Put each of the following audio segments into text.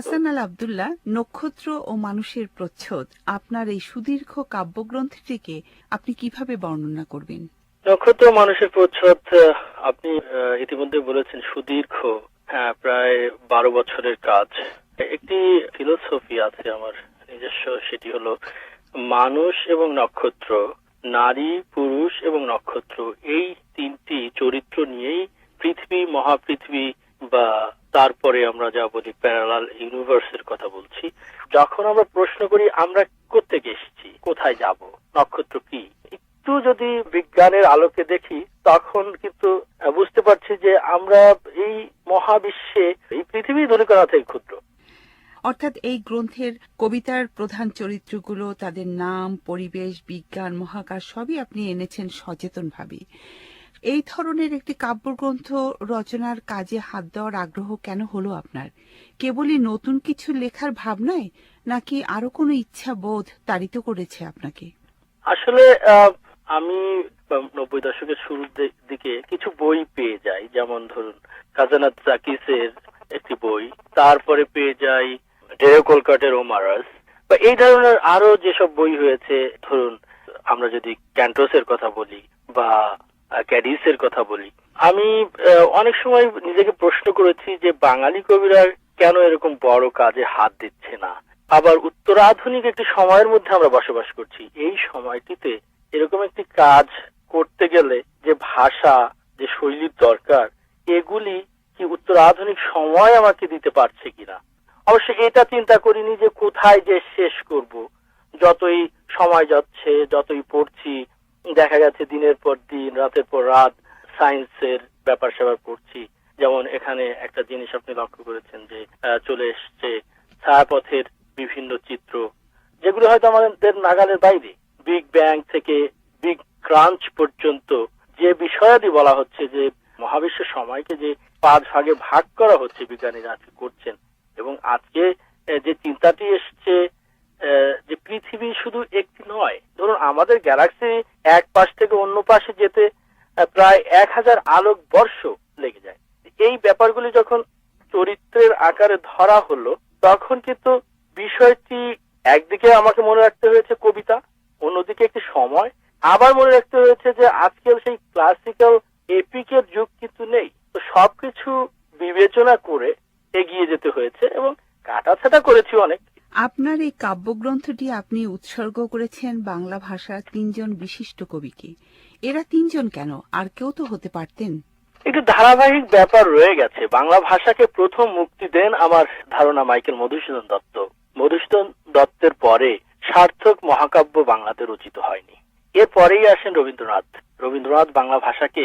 হাসান আল আব্দুল্লাহ, নক্ষত্র ও মানুষের প্রচ্ছদ, আপনার এই সুদীর্ঘ কাব্যগ্রন্থটিকে আপনি কিভাবে বর্ণনা করবেন? নক্ষত্র মানুষের প্রচ্ছদ আপনি ইতিমধ্যে বলেছেন সুদীর্ঘ, হ্যাঁ, প্রায় 12 বছরের কাজ। একটি ফিলোসফি আছে আমার নিজস্ব, সেটি হলো মানুষ এবং নক্ষত্র, নারী পুরুষ এবং নক্ষত্র, এই তিনটি চরিত্র নিয়েই পৃথিবী, মহাপৃথিবী বা তারপরে আমরা যা বলি প্যারালাল ইউনিভার্সের কথা বলছি। যখন আমরা প্রশ্ন করি আমরা কোত্থেকে এসেছি, কোথায় যাব, নক্ষত্র কি, একটু যদি বিজ্ঞানের আলোকে দেখি তখন কিন্তু বুঝতে পারছি যে আমরা এই মহাবিশ্বে, এই পৃথিবী ধূলিকণা থেকে ক্ষুদ্র। অর্থাৎ এই গ্রন্থের কবিতার প্রধান চরিত্রগুলো, তাদের নাম, পরিবেশ, বিজ্ঞান, মহাকাশ সবই আপনি এনেছেন সচেতনভাবে। এই ধরনের একটি কাব্যগ্রন্থ রচনার কাজে হাত দেওয়ার আগ্রহ কেন হলো আপনার? কেবলই নতুন কিছু লেখার ভাবনায়, নাকি আরো কোনো ইচ্ছা বোধ তাড়িত করেছে আপনাকে? আসলে আমি 90 দশকের শুরুর দিকে কিছু বই পেয়ে যাই, যেমন ধরুন কাজানাত জাকিসের একটি বই, তারপরে পেয়ে যাই ডেরেক ওলকটের ওমারাস, বা এই ধরনের আরো যেসব বই হয়েছে, ধরুন আমরা যদি ক্যান্টোসের কথা বলি বা ক্যাডিসের কথা বলি, আমি অনেক সময় নিজেকে প্রশ্ন করেছি যে বাঙালি কবিরা কেন এরকম বড় কাজে হাত দিচ্ছে না। আবার উত্তরাধুনিক একটি সময়ের মধ্যে আমরা বসবাস করছি, এই সময়টিতে এরকম একটি কাজ করতে গেলে যে ভাষা, যে শৈলীর দরকার, এগুলি কি উত্তরাধুনিক সময় আমাকে দিতে পারছে কিনা। অবশ্য এটা চিন্তা করিনি যে কোথায় যে শেষ করব। যতই সময় যাচ্ছে, যতই পড়ছি, দেখা গেছে দিনের পর দিন, রাতের পর রাত সায়েন্সের ব্যাপার স্যাপার পড়ছি। যেমন এখানে একটা জিনিস আপনি লক্ষ্য করেছেন যে চলে এসছে ছায়াপথের বিভিন্ন চিত্র, যেগুলো হয়তো আমাদের নাগালের বাইরে। বিগ ব্যাং থেকে বিগ ক্রাঞ্চ পর্যন্ত যে বিষয়াদি বলা হচ্ছে, যে মহাবিশ্বের সময়কে যে 5 ভাগে ভাগ করা হচ্ছে, বিজ্ঞানীরা আজকে করছেন। এবং আজকে যে চিন্তাটি এসছে যে পৃথিবী শুধু একটি নয়, ধরুন আমাদের গ্যালাক্সি এক পাশ থেকে অন্য পাশে যেতে প্রায় 1000 আলোক বর্ষ লেগে যায়। এই ব্যাপারগুলি যখন চরিত্রের আকারে ধরা হলো, তখন কিন্তু বিষয়টি একদিকে আমাকে মনে রাখতে হয়েছে কবিতা, অন্যদিকে একটি সময়, আবার মনে রাখতে হয়েছে যে আজকাল সেই ক্লাসিক্যাল এপিকের যুগ কিন্তু নেই। তো সবকিছু বিবেচনা করে এগিয়ে যেতে হয়েছে এবং কাটাছাটা করেছি অনেক। আপনার এই কাব্যগ্রন্থটি আপনি উৎসর্গ করেছেন বাংলা ভাষার 3 জন বিশিষ্ট কবিকে। এরা 3 জন কেন? আর কেউ তো হতে পারতেন। একটু ধারাবাহিক ব্যাপার রয়ে গেছে। বাংলা ভাষাকে প্রথম মুক্তি দেন আমার ধারণা মাইকেল মধুসূদন দত্ত। মধুসূদন দত্তের পরে সার্থক মহাকাব্য বাংলাতে রচিত হয়নি। এরপরেই আসেন রবীন্দ্রনাথ। রবীন্দ্রনাথ বাংলা ভাষাকে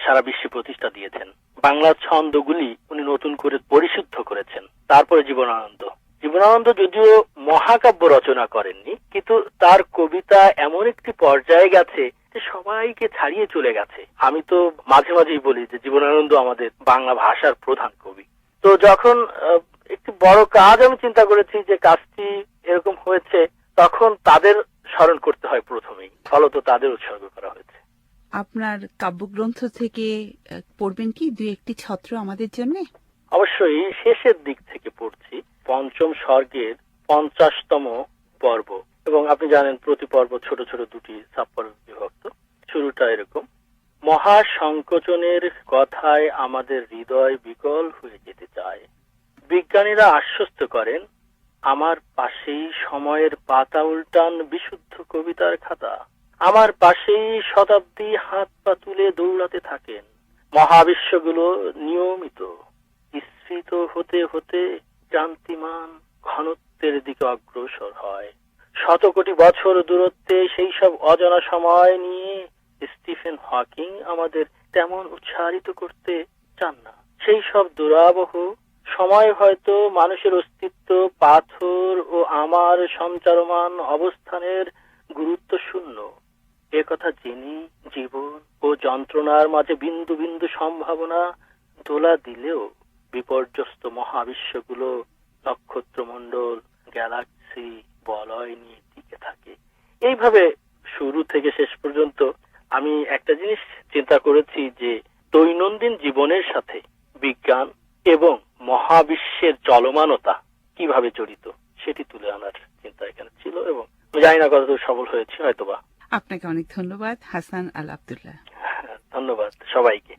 সারা বিশ্বে প্রতিষ্ঠা দিয়েছেন। বাংলা ছন্দগুলি উনি নতুন করে পরিশুদ্ধ করেছেন। তারপরে জীবনানন্দ। জীবনানন্দ যদিও মহাকাব্য রচনা করেননি, কিন্তু তার কবিতা এমন একটি পর্যায়ে গেছে যে সবাইকে ছাড়িয়ে চলে গেছে। আমি তো মাঝে মাঝেই বলি যে জীবনানন্দ আমাদের বাংলা ভাষার প্রধান কবি। তো যখন একটি বড় কাজ আমি চিন্তা করেছি যে কাজটি এরকম হয়েছে, তখন তাদের স্মরণ করতে হয় প্রথমেই, ফলত তাদের উৎসর্গ করা হয়েছে। আপনার কাব্যগ্রন্থ থেকে পড়বেন কি 2-1টি ছত্র আমাদের জন্য? অবশ্যই শেষের দিক থেকে পড়ছি, পঞ্চম স্বর্গের 50তম পর্ব। এবং আপনি জানেন প্রতি পর্ব ছোট ছোট 2টি সাবপর্বে বিভক্ত। শুরুটা এরকম: মহাসংকোচনের কথায় আমাদের হৃদয় বিকল হয়ে যেতে চায়। বিজ্ঞানীরা আশ্বস্ত করেন, আমার পাশেই সময়ের পাতা উল্টান বিশুদ্ধ কবিতার খাতা। আমার পাশেই শতাব্দী হাত পা তুলে দৌড়াতে থাকেন। মহাবিশ্বগুলো নিয়মিত স্ফীত হতে হতে ক্রান্তিমান ঘনত্বের দিকে অগ্রসর হয়। 100 কোটি বছর দূরত্বে সেই সব অজানা সময় নিয়ে স্টিফেন হকিং আমাদের তেমন উৎসাহিত করতে চান না। সেই সব দুরাবহ সময় হয়তো মানুষের অস্তিত্ব, পাথর ও আমার সঞ্চারমান অবস্থানের গুরুত্ব শূন্য এ কথা জেনে জীবন ও যন্ত্রণার মাঝে বিন্দু বিন্দু সম্ভাবনা দোলা দিলেও বিপর্যস্ত মহাবিশ্বগুলো, নক্ষত্রমণ্ডল, গ্যালাক্সি, বলয় নিয়ে টিকে থাকে। এইভাবে শুরু থেকে শেষ পর্যন্ত আমি একটা জিনিস চিন্তা করেছি যে দৈনন্দিন জীবনের সাথে বিজ্ঞান এবং মহাবিশ্বের চলমানতা কিভাবে জড়িত সেটি তুলে আনার চিন্তা এখানে ছিল, এবং আমি জানি না কতদূর সফল হয়েছে, হয়তোবা। আপনাকে অনেক ধন্যবাদ হাসান আল আব্দুল্লাহ। ধন্যবাদ সবাইকে।